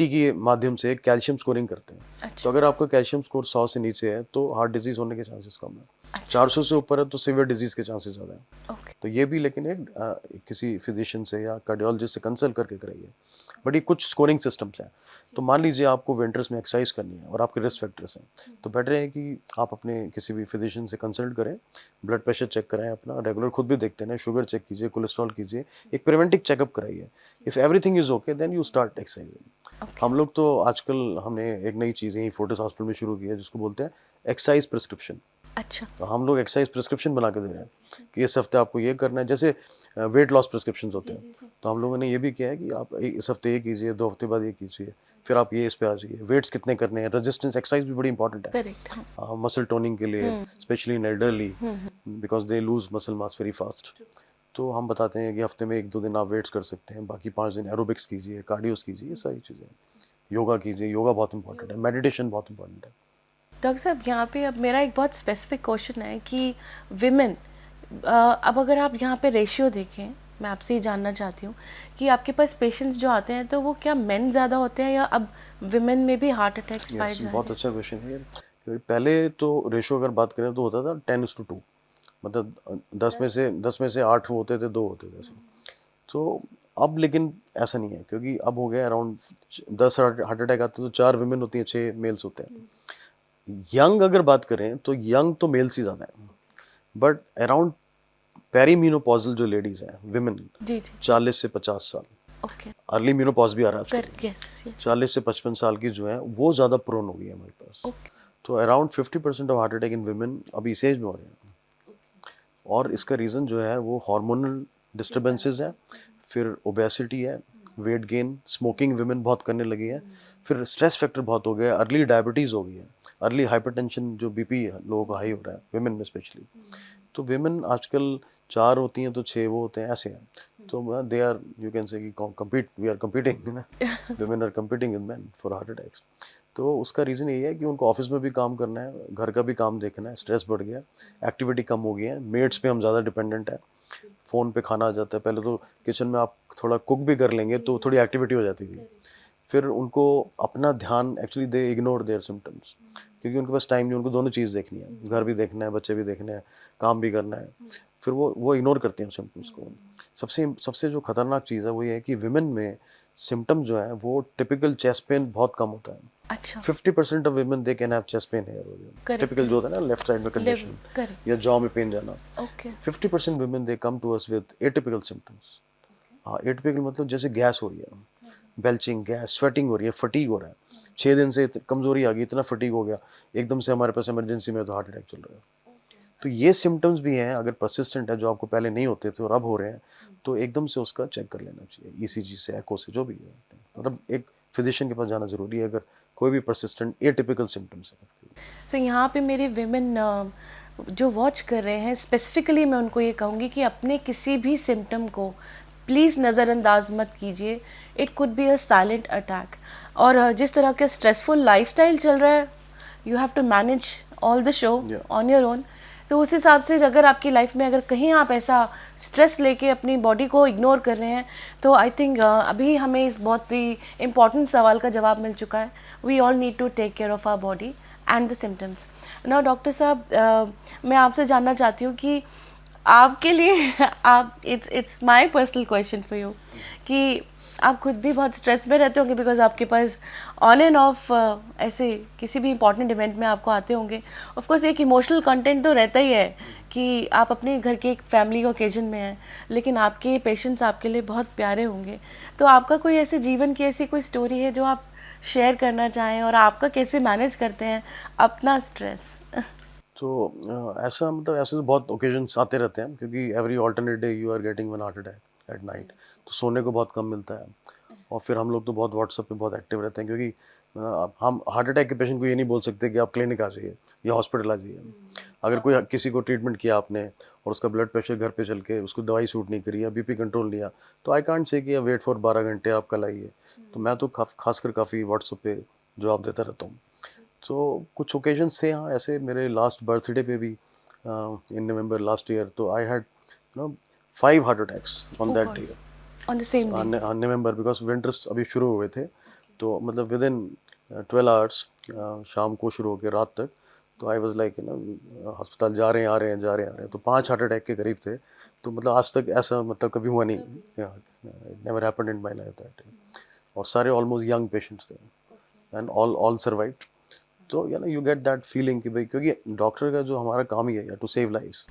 के माध्यम से कैल्शियम स्कोरिंग करते हैं। तो अगर आपका कैल्शियम स्कोर 100 से नीचे है तो हार्ट डिजीज़ होने के चांसेस कम है। 400 से ऊपर है तो सीवियर डिजीज़ के चांसेस ज़्यादा हैं। तो ये भी लेकिन एक किसी फिजिशियन से या कार्डियोलॉजिस्ट से कंसल्ट करके कराइए। बट ये कुछ स्कोरिंग सिस्टम्स हैं। तो मान लीजिए आपको विंटर्स में एक्सरसाइज करनी है और आपके रिस्क फैक्टर्स हैं, तो बेटर है कि आप अपने किसी भी फिजिशियन से कंसल्ट करें, ब्लड प्रेशर चेक कराएं अपना, रेगुलर खुद भी देखते हैं, शुगर चेक कीजिए, कोलेस्ट्रॉल कीजिए, एक प्रिवेंटिव चेकअप कराइए। If everything is okay then you start exercising. हम लोग तो आजकल हमने एक नई चीज़ यहीं फोर्टिस हॉस्पिटल में शुरू की है जिसको बोलते हैं एक्सरसाइज प्रिस्क्रिप्शन। अच्छा, तो हम लोग एक्सरसाइज प्रिस्क्रिप्शन बना के दे रहे हैं कि इस हफ्ते आपको ये करना है, जैसे वेट लॉस प्रिस्क्रिप्शन होते हैं। तो हम लोगों ने ये भी किया है कि आप इस हफ्ते ये कीजिए, 2 हफ्ते बाद ये कीजिए, फिर आप ये इस पे आ जाइए। वेट्स कितने करने हैं, रेजिस्टेंस एक्सरसाइज भी बड़ी इंपॉर्टेंट है। करेक्ट। मसल टोनिंग के लिए, specially in elderly, because they lose muscle mass vary fast. तो हम बताते हैं कि हफ्ते में 1-2 दिन आप वेट्स कर सकते हैं, बाकी 5 दिन एरोबिक्स कीजिए, कार्डियोस कीजिए, ये सारी चीज़ें। योगा कीजिए, योगा बहुत इंपॉर्टेंट है, मेडिटेशन बहुत इंपॉर्टेंट है। डॉक्टर साहब, यहाँ पे अब मेरा एक बहुत स्पेसिफिक क्वेश्चन है कि विमेन, अब अगर आप यहाँ पे रेशियो देखें, मैं आपसे ये जानना चाहती हूँ कि आपके पास पेशेंट्स जो आते हैं तो वो क्या मेन ज़्यादा होते हैं या अब विमेन में भी हार्ट अटैक्स पाए जा रहे हैं? बहुत अच्छा क्वेश्चन है यार। क्योंकि पहले तो रेशो अगर बात करें तो होता था 10:2, मतलब 10 में से 8 होते थे, 2 होते थे ऐसे। तो अब लेकिन ऐसा नहीं है, क्योंकि अब हो गया अराउंड 10 हार्ट अटैक आते हैं तो 4 विमेन होती हैं, 6 मेल्स होते हैं। यंग अगर बात करें तो यंग तो मेल्स ही ज़्यादा है, बट अराउंड पेरीमेनोपॉजल जो लेडीज हैं, विमेन, जी जी, 40 से 50 साल, ओके, अर्ली मेनोपॉज भी आ रहा है कर आजकल, यस यस, 40 से 55 साल की जो है वो ज़्यादा प्रोन हो गई है हमारे पास। ओके, तो around 50% of heart attack in women अभी इस एज में हो रहे हैं। और इसका रीज़न जो है वो हार्मोनल डिस्टर्बेंसेस है, फिर ओबेसिटी है, वेट गेन, स्मोकिंग विमेन बहुत करने लगी है, फिर स्ट्रेस फैक्टर बहुत हो गया है, अर्ली डायबिटीज़ हो गई है, अर्ली हाइपरटेंशन जो बीपी लोगों का हाई हो रहा है विमेन में स्पेशली। तो विमेन आजकल 4 होती हैं तो 6 वो होते हैं, ऐसे हैं। तो they are, you can say compete, we are competing ना, women are competing with men for heart attacks। तो उसका रीज़न यही है कि उनको ऑफिस में भी काम करना है, घर का भी काम देखना है, स्ट्रेस बढ़ गया, एक्टिविटी कम हो गई है, मेड्स पे हम ज़्यादा डिपेंडेंट है, फ़ोन पे खाना आ जाता है। पहले तो किचन में आप थोड़ा कुक भी कर लेंगे तो थोड़ी एक्टिविटी हो जाती थी। फिर उनको अपना ध्यान, actually they ignore there symptoms, क्योंकि उनके पास टाइम नहीं, उनको दोनों चीज़ देखनी है, घर भी देखना है, बच्चे भी देखने हैं, काम भी करना है। फिर वो इग्नोर करते हैं सिम्टम्स को। सबसे सबसे जो खतरनाक चीज़ है वो ये है कि विमेन में सिम्टम जो है वो टिपिकल चेस्ट पेन बहुत कम होता है। अच्छा। 50% of women they can have chest pain here, typical जो होता है ना लेफ्ट साइड में कंजेशन या जॉ में पेन जाना। Okay. 50% women they come to us with atypical symptoms. हाँ, एटिपिकल मतलब जैसे गैस हो रही है, बेल्चिंग गैस, स्वेटिंग हो रही है, फटीग हो रहा है, 6 दिन से कमजोरी आ गई, इतना फटीग हो गया, एकदम से हमारे पास इमरजेंसी में तो हार्ट अटैक चल रहा है। तो ये सिम्टम्स भी हैं, अगर परसिस्टेंट है, जो आपको पहले नहीं होते थे और अब हो रहे हैं, तो एकदम से उसका चेक कर लेना चाहिए, ईसीजी से, एको से, जो भी है। मतलब एक फिजिशियन के पास जाना ज़रूरी है अगर कोई भी परसिस्टेंट एटिपिकल सिम्टम्स है। सो यहाँ पे मेरे विमेन जो वॉच कर रहे हैं, स्पेसिफिकली मैं उनको ये कहूँगी कि अपने किसी भी सिम्टम को प्लीज़ नज़रअंदाज मत कीजिए। It could be a silent attack. और जिस तरह का स्ट्रेसफुल लाइफस्टाइल चल रहा है, you have to manage all the show on your own. तो उस हिसाब से अगर आपकी लाइफ में अगर कहीं आप ऐसा स्ट्रेस लेके अपनी बॉडी को इग्नोर कर रहे हैं, तो आई थिंक अभी हमें इस बहुत ही इम्पॉर्टेंट सवाल का जवाब मिल चुका है। We all need to take care of our body and the symptoms. Now doctor साहब, मैं आपसे जानना चाहती हूँ कि आपके लिए आप it's my personal question for you कि आप खुद भी बहुत स्ट्रेस में रहते होंगे, बिकॉज आपके पास ऑन एंड ऑफ ऐसे किसी भी इंपॉर्टेंट इवेंट में आपको आते होंगे। ऑफ कोर्स एक इमोशनल कंटेंट तो रहता ही है कि आप अपने घर के एक फैमिली ओकेजन में हैं, लेकिन आपके पेशेंट्स आपके लिए बहुत प्यारे होंगे। तो आपका कोई ऐसे जीवन की ऐसी कोई स्टोरी है जो आप शेयर करना चाहें, और आपका कैसे मैनेज करते हैं अपना स्ट्रेस? तो ऐसा मतलब ऐसे तो बहुत ओकेजन्स आते रहते हैं, क्योंकि every alternate day you are getting one heart attack at night, तो सोने को बहुत कम मिलता है। और फिर हम लोग तो बहुत व्हाट्सएप पे बहुत एक्टिव रहते हैं, क्योंकि हम हार्ट अटैक के पेशेंट को ये नहीं बोल सकते कि आप क्लिनिक आ जाइए या हॉस्पिटल आ जाइए। अगर कोई किसी को ट्रीटमेंट किया आपने और उसका ब्लड प्रेशर घर पे चल के उसको दवाई सूट नहीं करी या बीपी कंट्रोल नहीं, तो आई कांट से कि वेट फॉर 12 घंटे आप कल आइए। तो मैं तो खासकर काफ़ी व्हाट्सएप पे जवाब देता रहता हूँ। तो कुछ ओकेजन्स थे, हाँ, ऐसे मेरे लास्ट बर्थडे पे भी इन नवंबर लास्ट ईयर, तो I had 5 heart attacks on that day, on the same day? On November, because winters अभी शुरू हुए थे। तो मतलब विद इन 12 आवर्स, शाम को शुरू होकर रात तक, तो आई वाज लाइक अस्पताल जा रहे हैं, आ रहे हैं, जा रहे हैं, आ रहे हैं। तो 5 हार्ट अटैक के करीब थे। तो मतलब आज तक ऐसा मतलब कभी हुआ नहीं, never happened in my life that. और सारे ऑलमोस्ट यंग पेशेंट्स थे एंड ऑल सर्वाइव्ड। तो यू गेट दैट फीलिंग कि भाई, क्योंकि डॉक्टर का जो हमारा काम ही है टू सेव लाइव्स,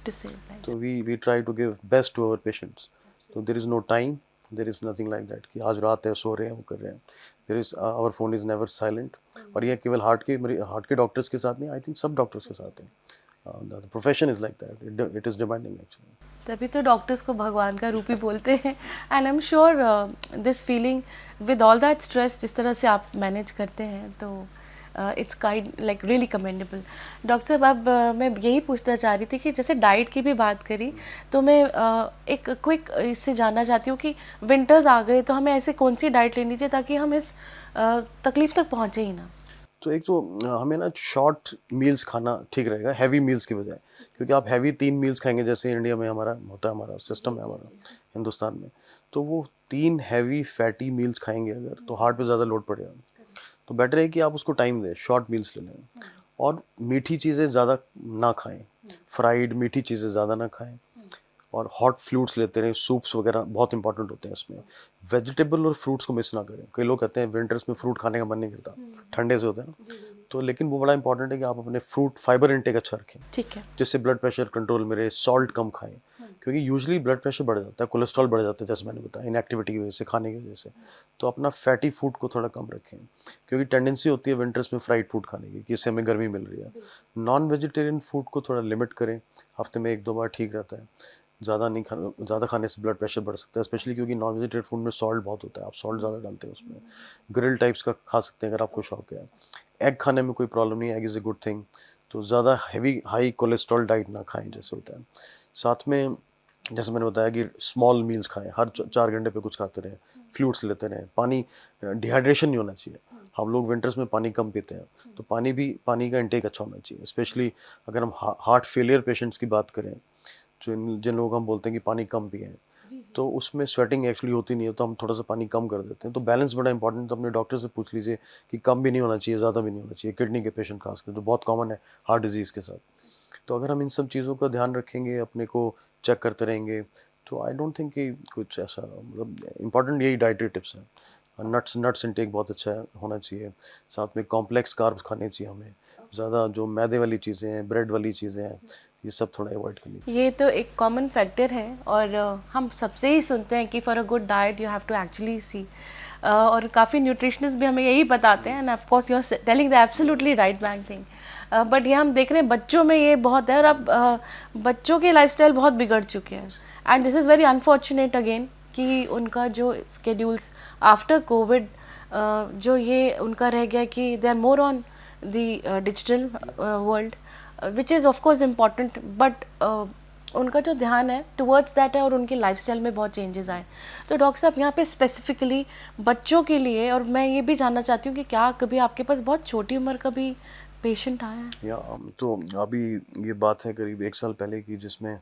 तो we try to give best to our patients. तो there is no time, there is nothing like that कि आज रात है, सो रहे हैं, वो कर रहे हैं। There is, our phone is never silent. और ये केवल हार्ट के डॉक्टर्स के साथ नहीं, आई थिंक सब डॉक्टर्स के साथ है। The profession is like that, it is demanding actually. तभी तो डॉक्टर्स को भगवान का रूप ही बोलते हैं। And I am sure this feeling with all that stress जिस तरह से आप मैनेज करते हैं, तो it's kind like really commendable. Doctor साहब, अब मैं यही पूछना चाह रही थी कि जैसे डाइट की भी बात करी, तो मैं एक क्विक इससे जानना चाहती हूँ कि विंटर्स आ गए तो हमें ऐसे कौन सी डाइट लेनी चाहिए ताकि हम इस तकलीफ तक पहुँचे ही ना? तो एक तो हमें ना शॉर्ट मील्स खाना ठीक रहेगा हैवी मील्स की बजाय, क्योंकि आप हैवी 3 मील्स खाएंगे, जैसे इंडिया में हमारा होता है, हमारा सिस्टम है हमारा हिंदुस्तान में, तो वो 3 हैवी फैटी मील्स खाएंगे अगर, तो हार्ट पे ज़्यादा लोड पड़ेगा। तो बेटर है कि आप उसको टाइम दें, शॉर्ट मील्स ले लें। और मीठी चीज़ें ज़्यादा ना खाएं, फ्राइड मीठी चीज़ें ज़्यादा ना खाएं। और हॉट फ्रूट्स लेते रहें, सूप्स वगैरह बहुत इंपॉर्टेंट होते हैं इसमें। वेजिटेबल और फ्रूट्स को मिस ना करें। कई लोग कहते हैं विंटर्स में फ्रूट खाने का मन नहीं करता, ठंडे से होते हैं ना, तो लेकिन वो बड़ा इंपॉर्टेंट है कि आप अपने फ्रूट फाइबर इनटेक अच्छा रखें, ठीक है। जिससे ब्लड प्रेशर कंट्रोल में रहे। सॉल्ट कम खाएं, क्योंकि यूजुअली ब्लड प्रेशर बढ़ जाता है, कोलेस्ट्रॉल बढ़ जाता है, जैसे मैंने बताया, इनएक्टिविटी की वजह से, खाने की वजह से। तो अपना फैटी फूड को थोड़ा कम रखें, क्योंकि टेंडेंसी होती है विंटर्स में फ्राइड फूड खाने की कि इससे हमें गर्मी मिल रही है। नॉन वेजिटेरियन फूड को थोड़ा लिमिट करें, हफ्ते में 1-2 बार ठीक रहता है। ज़्यादा नहीं खाना, ज़्यादा खाने से ब्लड प्रेशर बढ़ सकता है, स्पेशली क्योंकि नॉन वेजिटेरियन फूड में सॉल्ट बहुत होता है, आप सॉल्ट ज़्यादा डालते हैं उसमें। ग्रिल टाइप्स का खा सकते हैं अगर आपको शौक है। एग खाने में कोई प्रॉब्लम नहीं है, egg is a good thing. तो ज़्यादा हैवी हाई कोलेस्ट्रॉल डाइट ना खाएं जैसे होता है। साथ में जैसे मैंने बताया कि स्मॉल मील्स खाएं, हर 4 घंटे पे कुछ खाते रहें, फ्लूट्स लेते रहें, पानी, डिहाइड्रेशन नहीं होना चाहिए। हम लोग विंटर्स में पानी कम पीते हैं, तो पानी का इंटेक अच्छा होना चाहिए। स्पेशली अगर हम हार्ट फेलियर पेशेंट्स की बात करें, जिन लोगों को हम बोलते हैं कि पानी कम पिए, तो उसमें स्वेटिंग एक्चुअली होती नहीं है, तो हम थोड़ा सा पानी कम कर देते हैं। तो बैलेंस बड़ा इंपॉर्टेंट, तो अपने डॉक्टर से पूछ लीजिए कि कम भी नहीं होना चाहिए, ज़्यादा भी नहीं होना चाहिए। किडनी के पेशेंट खासकर जो बहुत कॉमन है हार्ट डिजीज़ के साथ। तो अगर हम इन सब चीज़ों का ध्यान रखेंगे, अपने को चेक करते रहेंगे, तो आई डोंट थिंक कि कुछ ऐसा, मतलब इम्पॉर्टेंट यही डाइटरी टिप्स हैं। नट्स इंटेक बहुत अच्छा होना चाहिए, साथ में कॉम्प्लेक्स कार्ब्स खाने चाहिए हमें। ज़्यादा जो मैदे वाली चीज़ें हैं, ब्रेड वाली चीज़ें हैं, ये सब थोड़ा अवॉइड करनी। ये तो एक कॉमन फैक्टर है और हम सबसे ही सुनते हैं कि for a good diet you have to actually see, और काफ़ी न्यूट्रिशनिस्ट भी हमें यही बताते हैं, and of course you are telling the absolutely right bang thing. But ये हम देख रहे हैं बच्चों में ये बहुत है, और अब बच्चों के लाइफस्टाइल बहुत बिगड़ चुके हैं, and this is very unfortunate again कि उनका जो स्केड्यूल्स आफ्टर कोविड, जो ये उनका रह गया कि they are more on the digital world, which is of course important, but उनका जो ध्यान है टुवर्ड्स दैट है, और उनके लाइफस्टाइल में बहुत चेंजेस आए। तो डॉक्टर साहब यहाँ पे स्पेसिफिकली बच्चों के लिए, और मैं ये भी जानना चाहती हूँ कि क्या कभी आपके पास बहुत छोटी उम्र का भी पेशेंट आया है? या तो अभी ये बात है करीब 1 साल पहले की, जिसमें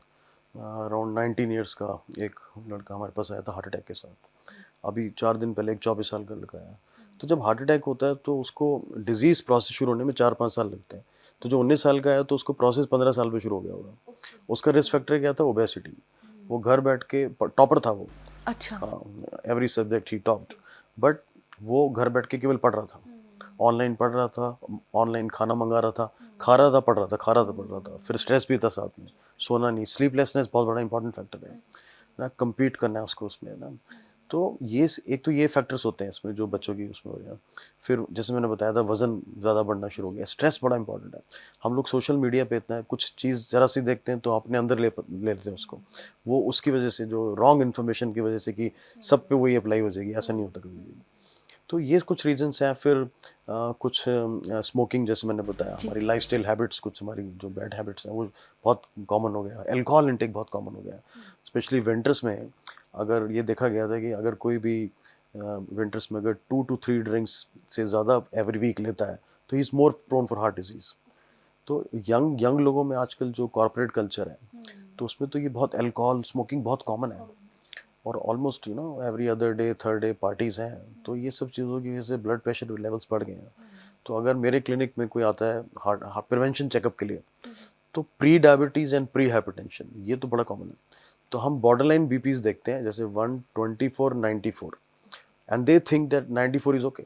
अराउंड 19 ईयर्स का एक लड़का हमारे पास आया था हार्ट अटैक के साथ। अभी 4 दिन पहले एक 24 साल का लड़का आया। तो जब हार्ट अटैक होता है तो उसको डिजीज़ प्रोसेस शुरू होने में 4-5 साल लगते हैं। तो जो 19 साल का है तो उसको प्रोसेस 15 साल पे शुरू हो गया होगा। उसका रिस्क फैक्टर क्या था? ओबेसिटी। वो घर बैठ के टॉपर था वो। अच्छा। हाँ, every subject he topped, but वो घर बैठ के केवल पढ़ रहा था, ऑनलाइन पढ़ रहा था, ऑनलाइन खाना मंगा रहा था, खा रहा था, पढ़ रहा था, खा रहा था, पढ़ रहा था। फिर स्ट्रेस भी था साथ में, सोना नहीं, स्लीपलेसनेस बहुत बड़ा इंपॉर्टेंट फैक्टर है ना, compete करना है उसको उसमें ना। तो ये एक तो ये फैक्टर्स होते हैं इसमें जो बच्चों की उसमें हो रहे हैं। फिर जैसे मैंने बताया था, वजन ज़्यादा बढ़ना शुरू हो गया, स्ट्रेस बड़ा इंपॉर्टेंट है। हम लोग सोशल मीडिया पे इतना है, कुछ चीज़ ज़रा सी देखते हैं तो अपने अंदर ले लेते हैं उसको। वो उसकी वजह से, जो रॉन्ग इन्फॉर्मेशन की वजह से, कि सब पे वही अप्लाई हो जाएगी, ऐसा नहीं होता कभी भी। तो ये कुछ रीजंस हैं। फिर कुछ स्मोकिंग, जैसे मैंने बताया, जी। हमारी लाइफस्टाइल हैबिट्स, कुछ हमारी जो बैड हैबिट्स हैं वो बहुत कॉमन हो गया। अल्कोहल इंटेक बहुत कॉमन हो गया, स्पेशली विंटर्स में। अगर ये देखा गया था कि अगर कोई भी विंटर्स में अगर 2 to 3 ड्रिंक्स से ज़्यादा एवरी वीक लेता है, तो he is more prone for heart disease. तो यंग लोगों में आजकल जो कॉर्पोरेट कल्चर है, तो उसमें तो ये बहुत अल्कोहल स्मोकिंग बहुत कॉमन है, और almost every other day, third day parties हैं। तो ये सब चीज़ों की वजह से ब्लड प्रेशर लेवल्स बढ़ गए हैं। तो अगर मेरे क्लिनिक में कोई आता है हार्ट प्रिवेंशन चेकअप के लिए, तो pre diabetes and pre hypertension ये तो बड़ा कॉमन है। तो हम बॉर्डरलाइन बीपीज देखते हैं, जैसे 124/94, and they think that 94 is okay.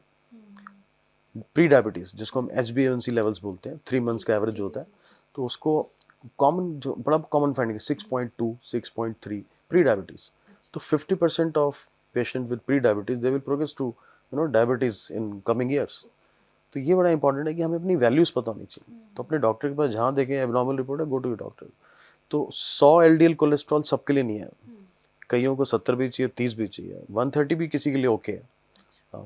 Pre diabetes, जिसको हम HbA1c लेवल्स बोलते हैं, 3 मंथ्स का एवरेज होता है, तो उसको कॉमन, जो बड़ा कॉमन फाइंडिंग है, 6.2, 6.3 प्री डायबिटीज़। तो 50% of patient with pre diabetes they will progress two diabetes in coming years. तो ये बड़ा इंपॉर्टेंट है कि हमें अपनी वैल्यूज़ पता होनी चाहिए। तो अपने डॉक्टर के पास जहाँ देखें एबनॉर्मल रिपोर्ट है, गो टू डॉक्टर। तो 100 LDL कोलेस्ट्रॉल सबके लिए नहीं है, कईयों को 70 भी चाहिए, 30 भी चाहिए, 130 भी किसी के लिए ओके है।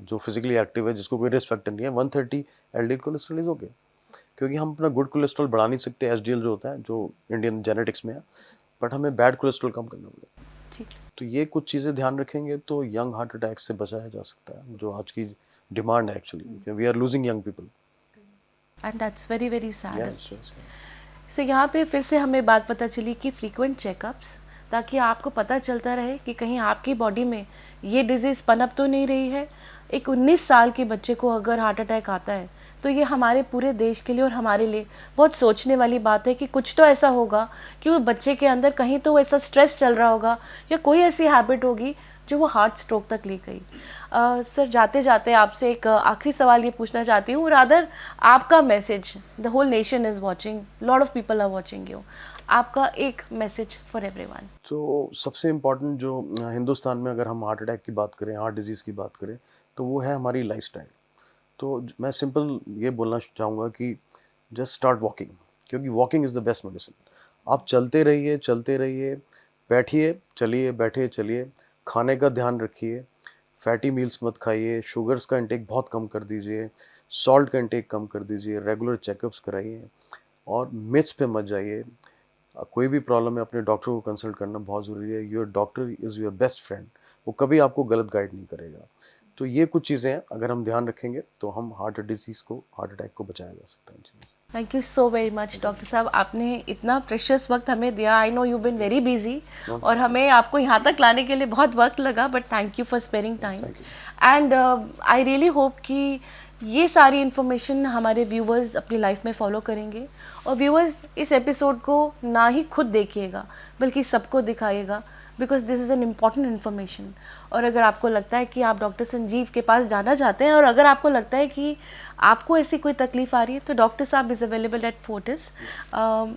जो फिजिकली एक्टिव है, जिसको कोई रिस्क फैक्टर नहीं है, 130 LDL कोलेस्ट्रॉल इज ओके। क्योंकि हम अपना गुड कोलेस्ट्रॉल बढ़ा नहीं सकते, HDL जो होता है, जो इंडियन जेनेटिक्स में है, बट हमें बैड कोलेस्ट्रॉल कम करना पड़ेगा। जी। तो ये कुछ चीज़ें ध्यान रखेंगे तो यंग हार्ट अटैक से बचाया जा सकता है, जो आज की डिमांड है actually. We are losing young people. And that's very very sad. Yes. So यहाँ पे फिर से हमें बात पता चली कि फ्रीक्वेंट चेकअप्स, ताकि आपको पता चलता रहे कि कहीं आपकी बॉडी में ये डिजीज़ पनप तो नहीं रही है। एक 19 साल के बच्चे को अगर हार्ट अटैक आता है, तो ये हमारे पूरे देश के लिए और हमारे लिए बहुत सोचने वाली बात है कि कुछ तो ऐसा होगा कि वो बच्चे के अंदर कहीं तो ऐसा स्ट्रेस चल रहा होगा, या कोई ऐसी हैबिट होगी जो वो हार्ट स्ट्रोक तक ले गई। सर, जाते जाते आपसे एक आखिरी सवाल ये पूछना चाहती हूँ, रादर आपका message, the whole nation is watching, lot of people are watching you, आपका एक मैसेज फॉर एवरीवन। तो सबसे इम्पॉर्टेंट जो हिंदुस्तान में अगर हम हार्ट अटैक की बात करें, हार्ट डिजीज़ की बात करें, तो वो है हमारी लाइफस्टाइल। तो मैं सिंपल ये बोलना चाहूँगा कि जस्ट स्टार्ट वॉकिंग, क्योंकि walking is the best medicine. आप चलते रहिए, चलते रहिए, बैठिए चलिए, बैठिए चलिए, खाने का ध्यान रखिए, फैटी मील्स मत खाइए, शुगर्स का इंटेक बहुत कम कर दीजिए, सॉल्ट का इंटेक कम कर दीजिए, रेगुलर चेकअप्स कराइए, और मिथ्स पे मत जाइए। कोई भी प्रॉब्लम है अपने डॉक्टर को कंसल्ट करना बहुत ज़रूरी है. Your doctor is your best friend. वो कभी आपको गलत गाइड नहीं करेगा. तो ये कुछ चीज़ें हैं, अगर हम ध्यान रखेंगे तो हम हार्ट अटैक को बचाया जा सकता है. Thank you so very much doctor साहब, आपने इतना प्रेशियस वक्त हमें दिया. I know you been very busy और हमें आपको यहाँ तक लाने के लिए बहुत वक्त लगा, but thank you for sparing time. And I really hope कि ये सारी इन्फॉर्मेशन हमारे व्यूवर्स अपनी लाइफ में फॉलो करेंगे. और व्यूवर्स इस एपिसोड को ना ही खुद देखिएगा बल्कि सबको दिखाइएगा, because this is an important information. और अगर आपको लगता है कि आप डॉक्टर संजीव के पास जाना चाहते हैं और अगर आपको लगता है कि आपको ऐसी कोई तकलीफ आ रही है तो डॉक्टर साहब is available at Fortis.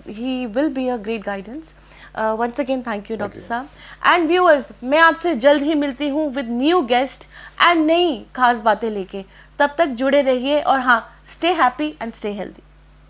He will be a great guidance. Once again thank you doctor साहब. एंड व्यूअर्स, मैं आपसे जल्द ही मिलती हूँ विद न्यू गेस्ट एंड नई खास बातें लेके. तब तक जुड़े रहिए और हाँ, stay happy and stay healthy.